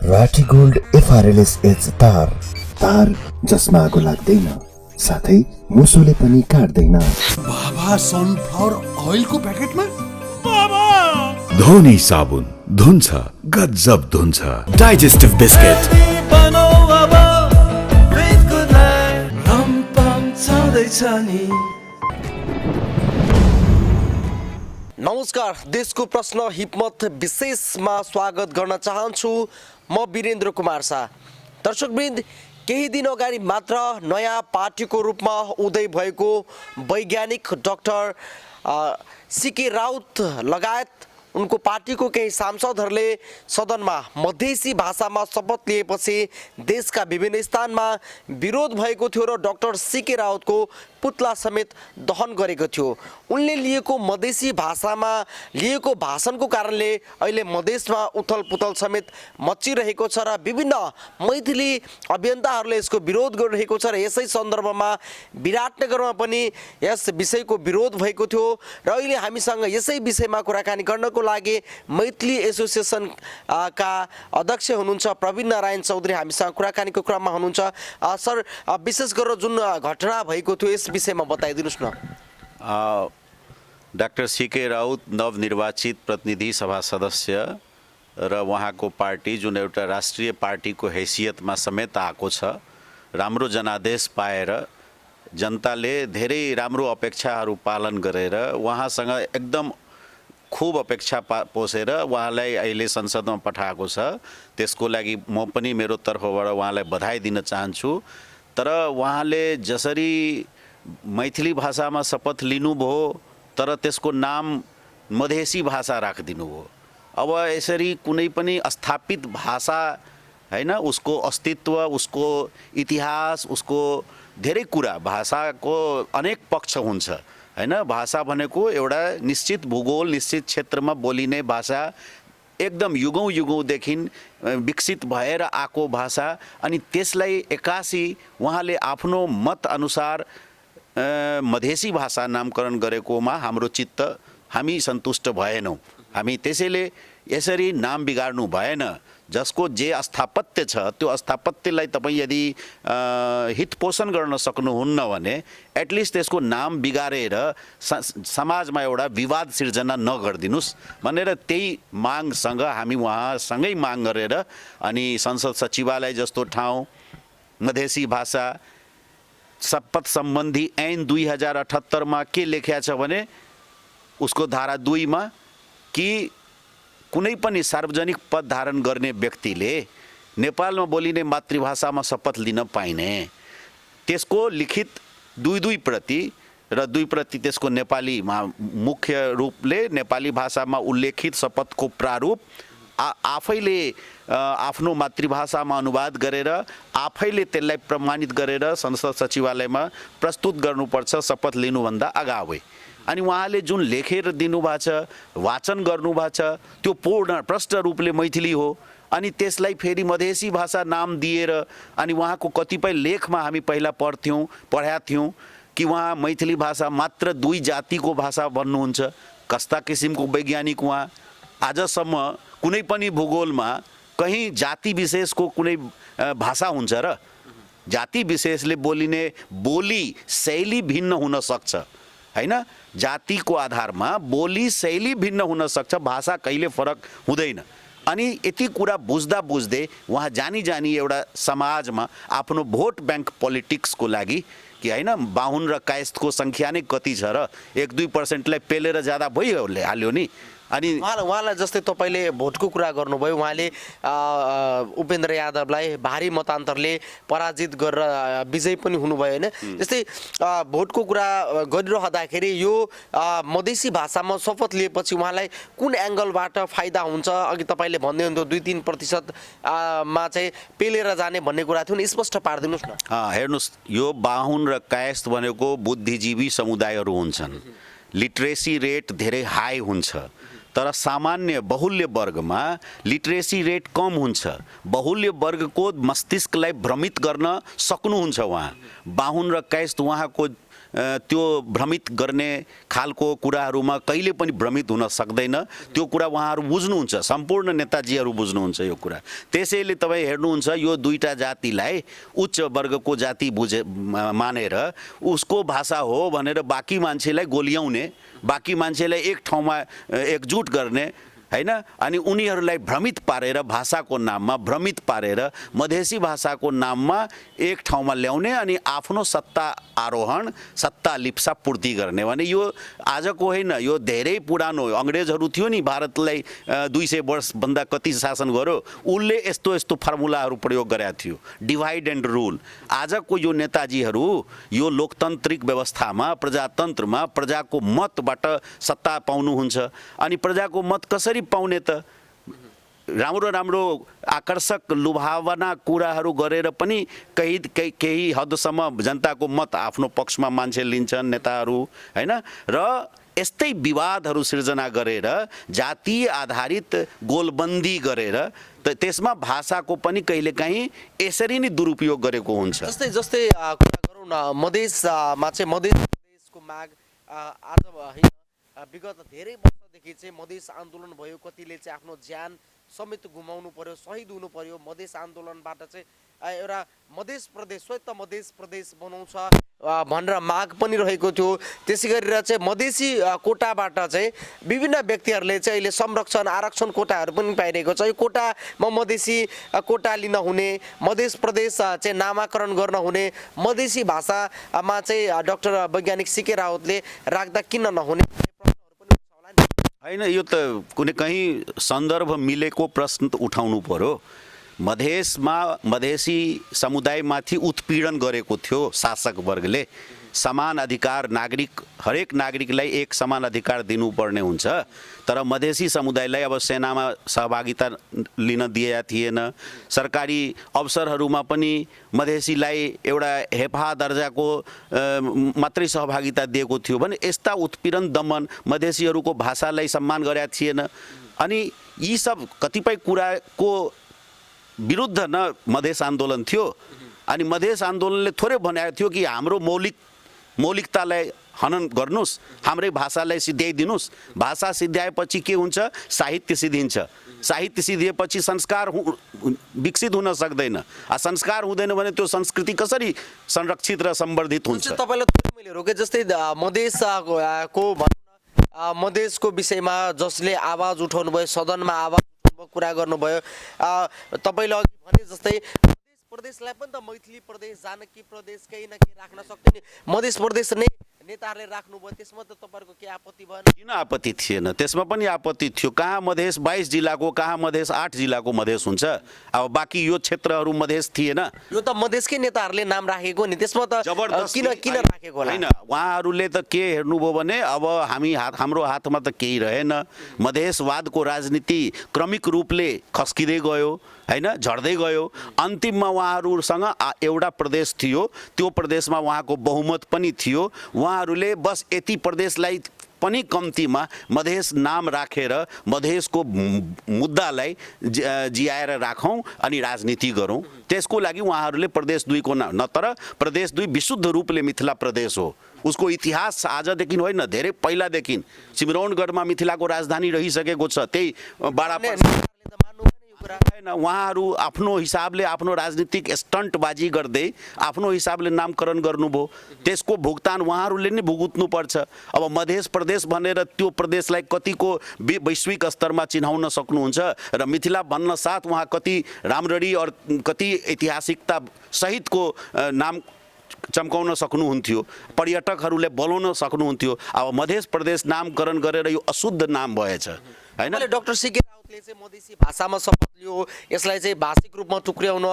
Rathi gold FRLS H तार तार जसमा आगो लाग्दैन साथै मुसोले पनि काट्दैन। बाबा सनफ्लावर ऑइलको प्याकेटमा बाबा धोनी साबुन धुन्छ गजब धुन्छ। डाइजेस्टिभ बिस्किट नमस्कार, देशको प्रश्न हिप्मत विशेषमा स्वागत गर्न चाहन्छु। म वीरेन्द्र कुमार शाह। दर्शकवृन्द, केही दिन अगाडि मात्र नयाँ पार्टीको रूपमा उदय भएको वैज्ञानिक डाक्टर सीके राउत लगायत उनको पार्टीको केही सांसदहरूले सदनमा मधेसी भाषामा शपथ लिएपछि देशका विभिन्न स्थानमा विरोध भएको थियो र डाक्टर सीके राउतको पुतला समेत दहन गरेको थियो। उनले लिएको मधेसी भाषामा लिएको भाषणको कारणले अहिले मधेसमा उथल पुथल समेत मचिरहेको छ र विभिन्न मैथिली अभियन्ताहरूले यसको विरोध गरिरहेको छ र यसै सन्दर्भमा विराटनगरमा पनि यस विषयको विरोध भएको थियो र अहिले हामीसँग यसै विषयमा कुराकानी गर्नको लागि मैथिली एसोसिएसन का अध्यक्ष हुनुहुन्छ प्रवीण नारायण चौधरी हामीसँग कुराकानीको क्रममा हुनुहुन्छ। सर, विशेष गरेर जुन घटना भएको थियो यस विषयमा बताइदिनुस् न। डाक्टर सीके राउत नवनिर्वाचित प्रतिनिधि सभा सदस्य र उहाँको पार्टी जुन एउटा राष्ट्रिय पार्टीको हैसियतमा समेत आएको छ, राम्रो जनादेश पाएर जनताले धेरै राम्रो अपेक्षाहरू पालन गरेर उहाँसँग एकदम खूब अपेक्षा पोसेर उहाँलाई अहिले संसदमा पठाएको छ। त्यसको लागि म पनि मेरो तर्फबाट उहाँलाई बधाई दिन चाहन्छु। तर उहाँले जसरी मैथिली भाषामा शपथ लिनुभयो तर त्यसको नाम मधेसी भाषा राखिदिनु भयो। अब यसरी कुनै पनि स्थापित भाषा हैन, उसको अस्तित्व, उसको इतिहास, उसको धेरै कुरा, भाषाको अनेक पक्ष हुन्छ हैन। भाषा भनेको एउटा निश्चित भूगोल, निश्चित क्षेत्रमा बोलिने भाषा, एकदम युगौँ युगौँदेखि विकसित भएर आएको भाषा। अनि त्यसलाई एक्कासी उहाँले आफ्नो मत अनुसार मधेसी भाषा नामकरण गरेकोमा हाम्रो चित्त, हामी सन्तुष्ट भएनौँ। हामी त्यसैले यसरी नाम बिगार्नु भएन। जसको जे स्थापत्य छ त्यो स्थापत्यलाई तपाईँ यदि हित पोषण गर्न सक्नुहुन्न भने एटलिस्ट त्यसको नाम बिगारेर समाजमा एउटा विवाद सिर्जना नगरिदिनुस् भनेर त्यही मागसँग हामी उहाँसँगै माग गरेर अनि संसद सचिवालय जस्तो ठाउँ, मधेसी भाषा शपथ सम्बन्धी ऐन 2078 मा के लेखिया छ भने उसको धारा 2 मा कि कुनै पनि सार्वजनिक पद धारण गर्ने व्यक्तिले नेपालमा बोलिने मातृभाषामा शपथ लिन पाइने। त्यसको लिखित 2 प्रति र 2 प्रति त्यसको नेपालीमा मुख्य रूपले नेपाली भाषामा उल्लेखित शपथको प्रारूप आफैले आफ्नो मातृभाषामा अनुवाद गरेर आफैले त्यसलाई प्रमाणित गरेर संसद सचिवालयमा प्रस्तुत गर्नुपर्छ शपथ लिनुभन्दा अगावै। अनि उहाँले जुन लेखेर दिनुभएको छ, वाचन गर्नुभएको छ, त्यो पूर्ण प्रष्ट रूपले मैथिली हो। अनि त्यसलाई फेरि मधेसी भाषा नाम दिएर अनि उहाँको कतिपय लेखमा हामी पहिला पढेका थियौँ कि उहाँ मैथिली भाषा मात्र 2 जातिको भाषा भन्नुहुन्छ। कस्ता किसिमको वैज्ञानिक उहाँ! आजसम्म कुनै पनि भूगोलमा कहीँ जाति विशेषको कुनै भाषा हुन्छ र? जाति विशेषले बोलिने बोली शैली भिन्न हुन सक्छ हैन। जातिको आधारमा बोली शैली भिन्न हुन सक्छ, भाषा कहिले फरक हुँदैन। अनि यति कुरा बुझ्दा बुझ्दै उहाँ जानी एउटा समाजमा आफ्नो भोट ब्याङ्क पोलिटिक्सको लागि कि हैन, बाहुन र कायस्थको सङ्ख्या नै कति छ र 1-2%लाई पेलेर जाँदा भइहाल्यो नि। अनि उहाँलाई जस्तै तपाईँले भोटको कुरा गर्नुभयो, उहाँले उपेन्द्र यादवलाई भारी मतान्तरले पराजित गरेर विजय पनि हुनुभयो होइन। जस्तै भोटको कुरा गरिरहँदाखेरि यो मधेसी भाषामा शपथ लिएपछि उहाँलाई कुन एङ्गलबाट फाइदा हुन्छ? अघि तपाईँले भन्दै हुनुहुन्थ्यो 2-3% मा चाहिँ पेलेर जाने भन्ने कुरा थियो नि, स्पष्ट पारिदिनुहोस् न। हेर्नुहोस्, यो बाहुन र कायस्थ भनेको बुद्धिजीवी समुदायहरू हुन्छन्। लिट्रेसी रेट धेरै हाई हुन्छ तर सामान्य बहुल्य वर्गमा लिट्रेसी रेट कम हुन्छ। बहुल्य वर्गको मस्तिष्कलाई भ्रमित गर्न सक्नुहुन्छ उहाँ। बाहुन र कायस्थ उहाँको त्यो भ्रमित गर्ने खालको कुराहरूमा कहिले पनि भ्रमित हुन सक्दैन। त्यो कुरा उहाँहरू बुझ्नुहुन्छ, सम्पूर्ण नेताजीहरू बुझ्नुहुन्छ यो कुरा। त्यसैले तपाईँ हेर्नुहुन्छ यो दुईटा जातिलाई उच्च वर्गको जाति मानेर उसको भाषा हो भनेर बाँकी मान्छेलाई गोल्याउने, बाँकी मान्छेलाई एक ठाउँमा एकजुट गर्ने हैन, अनि उनीहरूलाई भ्रमित पारेर भाषाको नाममा भ्रमित पारेर मधेसी भाषाको नाममा एक ठाउँमा ल्याउने अनि आफ्नो सत्ता आरोहण, सत्ता लिप्सा पूर्ति गर्ने भने यो आजको होइन, यो धेरै पुरानो अङ्ग्रेजहरू थियो नि भारतलाई 200 वर्षभन्दा कति शासन गर्यो, उसले यस्तो यस्तो फर्मुलाहरू प्रयोग गरेका थियो, डिभाइड एन्ड रुल। आजको यो नेताजीहरू यो लोकतान्त्रिक व्यवस्थामा प्रजातन्त्रमा प्रजाको मतबाट सत्ता पाउनुहुन्छ अनि प्रजाको मत कसरी पाउने त? राम्रो राम्रो आकर्षक लुभावना कुराहरू गरेर पनि केही हदसम्म जनताको मत आफ्नो पक्षमा मान्छे लिन्छन् नेताहरू हैन, र यस्तै विवादहरू सिर्जना गरेर जातीय आधारित गोलबन्दी गरेर त्यसमा भाषाको पनि कहिलेकाहीँ यसरी नै दुरुपयोग गरेको हुन्छ। जस्तै कुरा गरौँ न, मधेसमा चाहिँ मधेसको माग आज होइन, विगत धेरै वर्षदेखि चाहिँ मधेस आन्दोलन भयो, कतिले चाहिँ आफ्नो ज्यान समेत गुमाउनु पर्यो, शहीद हुनु पर्यो। मधेस आन्दोलनबाट चाहिँ एउटा मधेस प्रदेश, स्वतन्त्र मधेस प्रदेश बनाउँछ भनेर माग पनि रहेको थियो। त्यसै गरेर चाहिँ मधेसी कोटाबाट चाहिँ विभिन्न व्यक्तिहरूले चाहिँ अहिले संरक्षण आरक्षण कोटाहरू पनि पाइरहेको छ। यो कोटामा मधेसी कोटा लिन हुने, मधेस प्रदेश चाहिँ नामाकरण गर्न हुने, मधेसी भाषामा चाहिँ डाक्टर वैज्ञानिक सीके राउतले राख्दा किन नहुने होइन, यो त कुनै कहीँ सन्दर्भ मिलेको प्रश्न त उठाउनु पर्यो। मधेसमा मधेसी समुदायमाथि उत्पीडन गरेको थियो शासक वर्गले। समान अधिकार नागरिक, हरेक नागरिकलाई एक समान अधिकार दिनुपर्ने हुन्छ, तर मधेसी समुदायलाई अब सेनामा सहभागिता लिन दिएका थिएन। सरकारी अवसरहरूमा पनि मधेसीलाई एउटा हेफा दर्जाको मात्रै सहभागिता दिएको थियो भने यस्ता उत्पीडन दमन, मधेसीहरूको भाषालाई सम्मान गरेका थिएन। अनि यी सब कतिपय कुराको विरुद्ध न मधेस आन्दोलन थियो। अनि मधेस आन्दोलनले थोरै भनेको थियो कि हाम्रो मौलिकतालाई हनन गर्नुस्, हाम्रै भाषालाई सिद्ध्याइदिनुस्। भाषा सिद्ध्याएपछि के हुन्छ? साहित्य सिद्धिन्छ। साहित्य सिद्धिएपछि संस्कार विकसित हुन सक्दैन। संस्कार हुँदैन भने त्यो संस्कृति कसरी संरक्षित र सम्वर्धित हुन्छ? तपाईँलाई मैले रोके जस्तै मधेसको मधेसको विषयमा जसले आवाज उठाउनु भयो, सदनमा आवाज उठाउनु भयो, कुरा गर्नुभयो, तपाईँले अघि भने जस्तै प्रदेशलाई पनि त मैथिली प्रदेश, जानकी प्रदेश केही न केही राख्न सक्थ्यो नि। मधेस प्रदेश नै नेताहरूले राख्नुभयो, त्यसमा त तपाईँहरूको के आपत्ति भएन? किन आपत्ति थिएन? त्यसमा पनि आपत्ति थियो। कहाँ मधेस 22 जिल्लाको, कहाँ मधेस 8 जिल्लाको मधेस हुन्छ? अब बाँकी यो क्षेत्रहरू मधेस थिएन। यो त मधेसकै नेताहरूले नाम राखेको नि, त्यसमा त किन राखेको होला? होइन, उहाँहरूले त के हेर्नुभयो भने अब हाम्रो हातमा त केही रहेन। मधेसवादको राजनीति क्रमिक रूपले खस्किँदै गयो हैन, झर्दै गयो। अन्तिममा उहाँहरूसँग एउटा प्रदेश थियो, त्यो प्रदेशमा उहाँको बहुमत पनि थियो। उहाँहरूले बस यति प्रदेशलाई पनि कम्तीमा मधेस नाम राखेर मधेसको मुद्दालाई जियाएर राखौँ अनि राजनीति गरौँ। त्यसको लागि उहाँहरूले प्रदेश 2 को न तर प्रदेश 2 विशुद्ध रूपले मिथिला प्रदेश हो। उसको इतिहास आजदेखि होइन, धेरै पहिलादेखि चिमरौनगढमा मिथिलाको राजधानी रहिसकेको छ। त्यही उहाँहरू आफ्नो हिसाबले आफ्नो राजनीतिक स्टन्टबाजी गर्दै आफ्नो हिसाबले नामकरण गर्नुभयो। त्यसको भुक्तान उहाँहरूले नै भुग्नुपर्छ। अब मधेस प्रदेश भनेर त्यो प्रदेशलाई कतिको वैश्विक स्तरमा चिनाउन सक्नुहुन्छ र मिथिला भन्न साथ उहाँ कति राम्ररी और कति ऐतिहासिकता सहितको नाम चम्काउन सक्नुहुन्थ्यो, पर्यटकहरूले बोलाउन सक्नुहुन्थ्यो। अब मधेस प्रदेश नामकरण गरेर यो अशुद्ध नाम भएछ हैन। डाक्टर सीके राउतले चाहिँ मधेसी भाषामा शपथ लियो, यसलाई चाहिँ भाषिक रूपमा टुक्र्याउन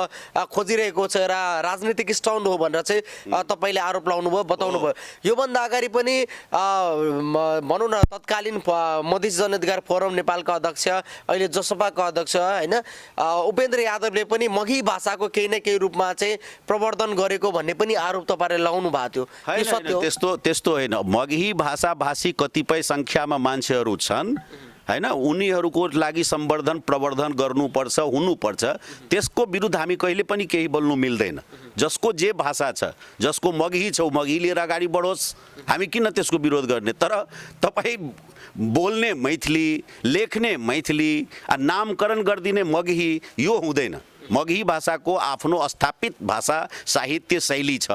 खोजिरहेको छ र राजनीतिक स्टन्ट हो भनेर चाहिँ तपाईँले आरोप लगाउनुभयो, बताउनुभयो। योभन्दा अगाडि पनि भनौँ न तत्कालीन मधेसी जनाधिकार फोरम नेपालका अध्यक्ष, अहिले जसपाका अध्यक्ष हैन, उपेन्द्र यादवले पनि मघी भाषाको केही न केही रूपमा चाहिँ प्रवर्धन गरेको भन्ने पनि आरोप तपाईँले लगाउनु भएको थियो। त्यस्तो होइन। मघी भाषा भाषी कतिपय सङ्ख्यामा मान्छेहरू छन् हैन, उनीहरूको लागि सम्वर्धन प्रवर्धन गर्नुपर्छ, हुनुपर्छ। त्यसको विरुद्ध हामी कहिले पनि केही बोल्नु मिल्दैन। जसको जे भाषा छ, जसको मगही छ मगही लिएर अगाडि बढोस्, हामी किन त्यसको विरोध गर्ने। तर तपाईँ बोल्ने मैथिली, लेख्ने मैथिली, नामकरण गरिदिने मगही, यो हुँदैन। मगही भाषाको आफ्नो स्थापित भाषा साहित्य शैली छ।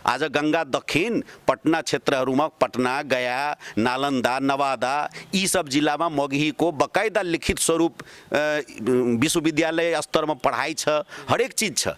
आज गङ्गा दक्षिण पटना क्षेत्रहरूमा, पटना, गया, नालन्दा, नवादा, यी सब जिल्लामा मगहीको बकाइदा लिखित स्वरूप विश्वविद्यालय स्तरमा पढाइ छ, हरेक चिज छ।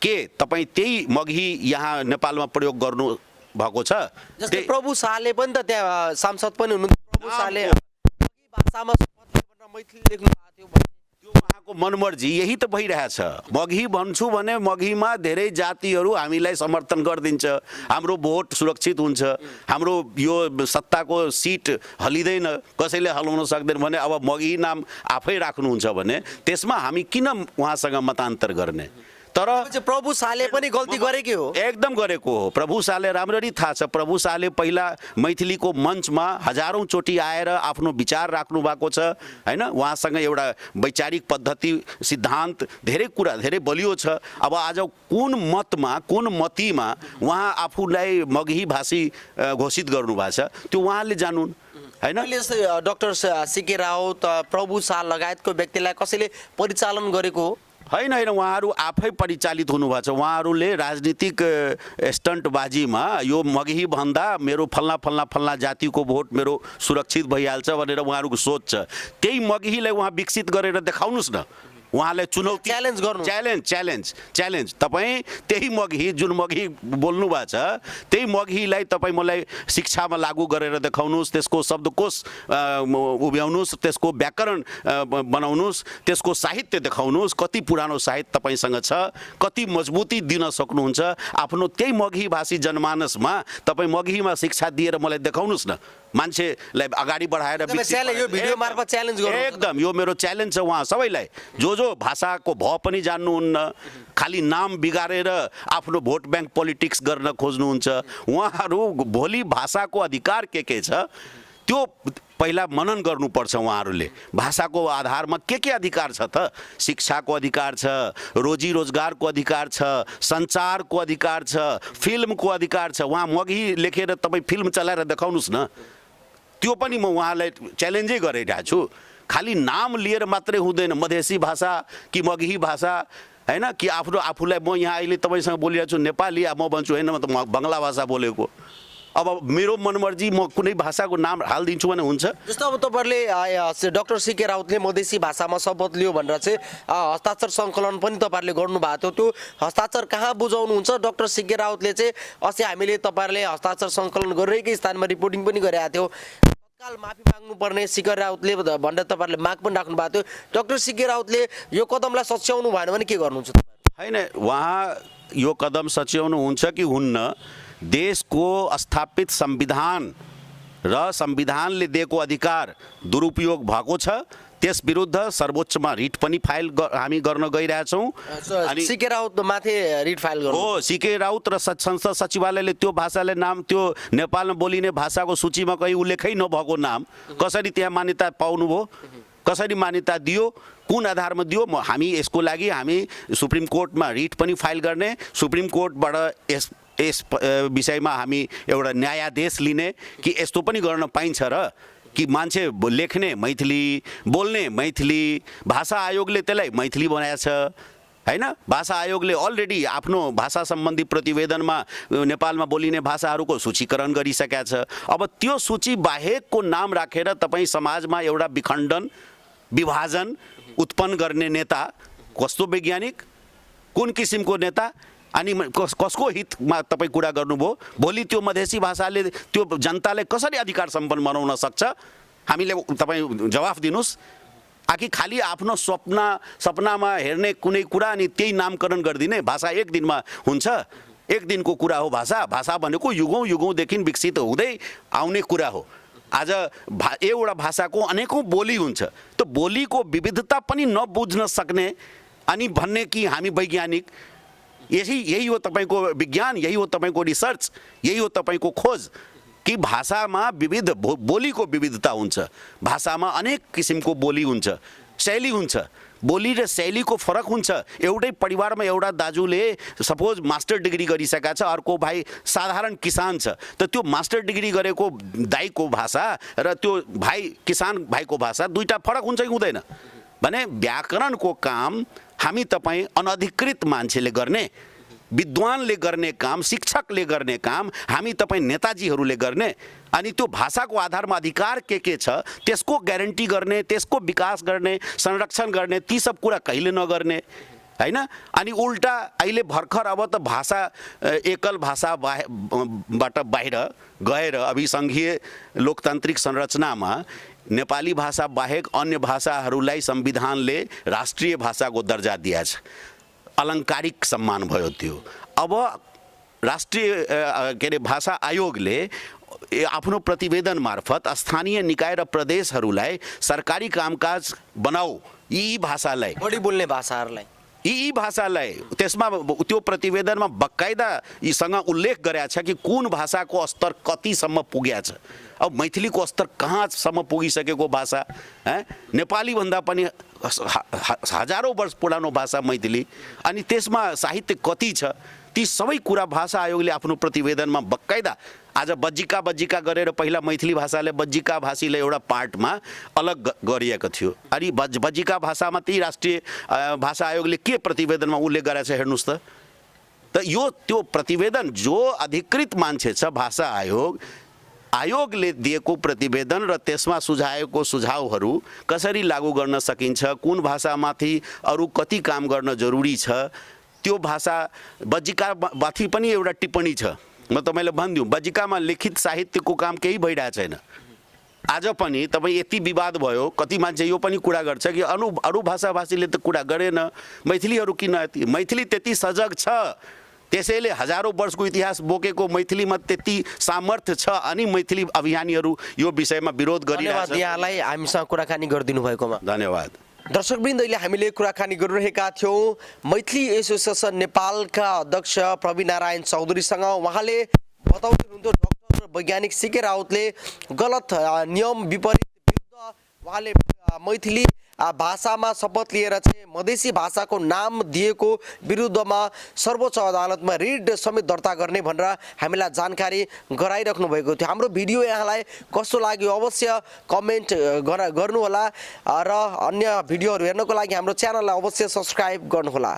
के तपाईँ त्यही मगही यहाँ नेपालमा प्रयोग गर्नु भएको छ? जस्तै प्रभु शाहले पनि त त्यहाँ सांसद पनि हुनुहुन्थ्यो। प्रभु शाहले मगही भाषामा शपथ लिएर मैथिली लेख्नु भएको थियो भने त्यो उहाँको मनमर्जी, यही त भइरहेछ। मगही भन्छु भने मगहीमा धेरै जातिहरू हामीलाई समर्थन गरिदिन्छ, हाम्रो भोट सुरक्षित हुन्छ, हाम्रो यो सत्ताको सिट हलिँदैन, कसैले हलाउन सक्दैन भने अब मगही नाम आफै राख्नुहुन्छ भने त्यसमा हामी किन उहाँसँग मतान्तर गर्ने। तर प्रभु शाहले पनि गल्ती गरेकै हो, एकदम गरेको हो। प्रभु शाहले राम्ररी थाहा छ। प्रभु शाहले पहिला मैथिलीको मञ्चमा हजारौँ चोटि आएर आफ्नो विचार राख्नु भएको छ हैन। उहाँसँग एउटा वैचारिक पद्धति, सिद्धान्त, धेरै कुरा धेरै बलियो छ। अब आज कुन मतमा, कुन मतीमा उहाँ आफूलाई मगही भाषी घोषित गर्नुभएको छ, त्यो उहाँले जानुन् हैन। डाक्टर सीके राउत, प्रभु शाह लगायतको व्यक्तिलाई कसैले परिचालन गरेको हो? होइन होइन, उहाँहरू आफै परिचालित हुनुभएको छ। उहाँहरूले राजनीतिक स्टन्टबाजीमा यो मगही भन्दा मेरो फल्ना फल्ना फल्ना जातिको भोट मेरो सुरक्षित भइहाल्छ भनेर उहाँहरूको सोच छ। त्यही मगहीलाई उहाँ विकसित गरेर देखाउनुहोस् न, उहाँलाई चुनौती, च्यालेन्ज गर्नु। च्यालेन्ज तपाईँ त्यही मगही, जुन मगही बोल्नु भएको छ त्यही मगहीलाई तपाईँ मलाई शिक्षामा लागू गरेर देखाउनुहोस्, त्यसको शब्दकोश उभ्याउनुहोस्, त्यसको व्याकरण बनाउनुहोस्, त्यसको साहित्य देखाउनुहोस्, कति पुरानो साहित्य तपाईँसँग छ, कति मजबुती दिन सक्नुहुन्छ आफ्नो त्यही मगही भाषी जनमानसमा। तपाईँ मगहीमा शिक्षा दिएर मलाई देखाउनुहोस् न, मान्छेलाई अगाडि बढाएर। यो भिडियो मार्फत च्यालेन्ज गर्नु एकदम, यो मेरो च्यालेन्ज छ उहाँ सबैलाई। जो भाषाको भाव पनि जान्नुहुन्न, खालि नाम बिगारेर आफ्नो भोट ब्याङ्क पोलिटिक्स गर्न खोज्नुहुन्छ। उहाँहरू भोलि भाषाको अधिकार के छ त्यो पहिला मनन गर्नुपर्छ। उहाँहरूले भाषाको आधारमा के अधिकार छ त? शिक्षाको अधिकार छ, रोजी रोजगारको अधिकार छ, सञ्चारको अधिकार छ, फिल्मको अधिकार छ। उहाँ मगही लेखेर तपाईँ फिल्म चलाएर देखाउनुहोस् न, त्यो पनि म उहाँलाई च्यालेन्जै गरिरहेको छु। खालि नाम लिएर मात्रै हुँदैन। मधेसी भाषा कि मगही भाषा हैन कि आफूलाई म यहाँ अहिले तपाईँसँग बोलिरहेको छु नेपाली, म भन्छु होइन म त बङ्गला भाषा बोलेको। अब मेरो मनमर्जी म कुनै भाषाको नाम हालिदिन्छु भने हुन्छ? जस्तो अब तपाईँहरूले डाक्टर सीके राउतले मधेसी भाषामा शपथ लियो भनेर चाहिँ हस्ताक्षर सङ्कलन पनि तपाईँहरूले गर्नुभएको थियो। त्यो हस्ताक्षर कहाँ बुझाउनुहुन्छ? डाक्टर सीके राउतले चाहिँ अस्ति हामीले तपाईँहरूले हस्ताक्षर सङ्कलन गरिरहेकै स्थानमा रिपोर्टिङ पनि गरेका थियो। तत्काल माफी माग्नुपर्ने सीके राउतले भनेर तपाईँहरूले माग पनि राख्नु भएको थियो। डाक्टर सीके राउतले यो कदमलाई सच्याउनु भएन भने के गर्नुहुन्छ? होइन, उहाँ यो कदम सच्याउनु हुन्छ कि हुन्न, देशको स्थापित संविधान र संविधानले दिएको अधिकार दुरुपयोग भएको छ। त्यस विरुद्ध सर्वोच्चमा रिट पनि फाइल हामी गर्न गइरहेछौँ। अनि सीके राउत माथि रिट फाइल गर्नु हो। सीके राउत र संसद सचिवालयले त्यो भाषाले नाम, त्यो नेपालमा बोलिने भाषाको सूचीमा कहीँ उल्लेखै नभएको नाम कसरी त्यहाँ मान्यता पाउनुभयो? कसरी मान्यता दियो? कुन आधारमा दियो? हामी यसको लागि हामी सुप्रिम कोर्टमा रिट पनि फाइल गर्ने, सुप्रिम कोर्टबाट यस विषयमा हामी एउटा न्यायादेश लिने कि यस्तो पनि गर्न पाइन्छ र कि मान्छे लेख्ने मैथिली, बोल्ने मैथिली, भाषा आयोगले त्यसलाई मैथिली बनाएको छ हैन। भाषा आयोगले अलरेडी आफ्नो भाषा सम्बन्धी प्रतिवेदनमा नेपालमा बोलिने भाषाहरूको सूचीकरण गरिसकेका छ। अब त्यो सूची बाहेकको नाम राखेर तपाईँ समाजमा एउटा विखण्डन, विभाजन उत्पन्न गर्ने नेता कस्तो वैज्ञानिक, कुन किसिमको नेता, अनि कसको हितमा तपाईँ कुरा गर्नुभयो? भोलि त्यो मधेसी भाषाले त्यो जनतालाई कसरी अधिकार सम्पन्न बनाउन सक्छ? हामीले तपाईँ जवाफ दिनुहोस्। आखि खालि आफ्नो सपनामा हेर्ने कुनै कुरा अनि त्यही नामकरण गरिदिने? भाषा एक दिनमा हुन्छ? एक दिनको कुरा हो भाषा? भाषा भनेको युगौँ युगौँदेखि विकसित हुँदै आउने कुरा हो। आज एउटा भाषाको अनेकौँ बोली हुन्छ, त्यो बोलीको विविधता पनि नबुझ्न सक्ने अनि भन्ने कि हामी वैज्ञानिक, यही हो तपाईँको विज्ञान, यही हो तपाईँको रिसर्च, यही हो तपाईँको खोज कि भाषामा विविध बोलीको विविधता हुन्छ। भाषामा अनेक किसिमको बोली हुन्छ। शैली हुन्छ, बोली र शैलीको फरक हुन्छ। एउटै परिवारमा एउटा दाजुले सपोज मास्टर डिग्री गरिसकेका छ, अर्को भाइ साधारण किसान छ, त त्यो मास्टर डिग्री गरेको दाइको भाषा र त्यो भाइ किसान भाइको भाषा दुईटा फरक हुन्छ कि हुँदैन भने व्याकरणको काम हामी तपाईँ अनधिकृत मान्छेले गर्ने, विद्वानले गर्ने काम, शिक्षकले गर्ने काम हामी तपाईँ नेताजीहरूले गर्ने, अनि त्यो भाषाको आधारमा अधिकार के छ त्यसको ग्यारेन्टी गर्ने, त्यसको विकास गर्ने, संरक्षण गर्ने, ती सब कुरा कहिले नगर्ने हैन। अनि उल्टा अहिले भर्खर अब त भाषा एकल भाषाबाट बाहिर गएर अभिसङ्घीय लोकतान्त्रिक संरचनामा नेपाली भाषा बाहेक अन्य भाषाहरूलाई संविधानले राष्ट्रिय भाषाको दर्जा दिएछ, अलङ्कारिक सम्मान भयो त्यो। अब राष्ट्रिय के अरे भाषा आयोगले आफ्नो प्रतिवेदन मार्फत स्थानीय निकाय र प्रदेशहरूलाई सरकारी कामकाज बनाऊ यी भाषालाई, बढी बोल्ने भाषाहरूलाई, यी भाषालाई त्यसमा त्यो प्रतिवेदनमा बकाइदा यीसँग उल्लेख गरेको छ कि कुन भाषाको स्तर कतिसम्म पुगेको छ। अब मैथिलीको स्तर कहाँसम्म पुगिसकेको भाषा, नेपाली भन्दा पनि हजारौँ वर्ष पुरानो भाषा मैथिली, अनि त्यसमा साहित्य कति छ, ती सबै कुरा भाषा आयोगले आफ्नो प्रतिवेदनमा बकाइदा आज बज्जिका गरेर पहिला मैथिली भाषाले बज्जिका भाषीले एउटा पार्टमा अलग गरिएको थियो। अनि बज्जिका भाषामा त्यही राष्ट्रिय भाषा आयोगले के प्रतिवेदनमा उल्लेख गरेको छ हेर्नुहोस् त यो त्यो प्रतिवेदन जो अधिकृत मान्छे छ भाषा आयोगले दिएको प्रतिवेदन र त्यसमा सुझाएको सुझावहरू कसरी लागू गर्न सकिन्छ, कुन भाषामाथि अरू कति काम गर्न जरुरी छ, त्यो भाषा बज्जिकामाथि पनि एउटा टिप्पणी छ। म तपाईँलाई भनिदिउँ, बज्जिकामा लिखित साहित्यको काम केही भइरहेको छैन। आज पनि तपाईँ यति विवाद भयो, कति मान्छे यो पनि कुरा गर्छ कि अरू भाषाभाषीले त कुरा गरेन, मैथिलीहरू किन? मैथिली त्यति सजग छ, त्यसैले हजारौँ वर्षको इतिहास बोकेको मैथिलीमा त्यति सामर्थ्य छ, अनि मैथिली अभियानीहरू यो विषयमा विरोध गरिरहेका छन्। यहाँलाई हामीसँग कुराकानी गरिदिनु भएकोमा धन्यवाद। दर्शकवृन्द, अहिले हामीले कुराकानी गरिरहेका थियौँ मैथिली एसोसिएसन नेपालका अध्यक्ष प्रवीण नारायण चौधरीसँग। उहाँले बताउँदै हुनुहुन्थ्यो डाक्टर वैज्ञानिक सीके राउतले गलत नियम विपरीत विरुद्ध उहाँले मैथिली भाषामा शपथ लिएर चाहिँ मधेसी भाषाको नाम दिएको विरुद्धमा सर्वोच्च अदालतमा रिट समेत दर्ता गर्ने भनेर हामीलाई जानकारी गराइराख्नु भएको थियो। हाम्रो भिडियो यहाँलाई कस्तो लाग्यो अवश्य कमेन्ट गर्नुहोला र अन्य भिडियोहरू हेर्नको लागि हाम्रो च्यानललाई अवश्य सब्स्क्राइब गर्नुहोला।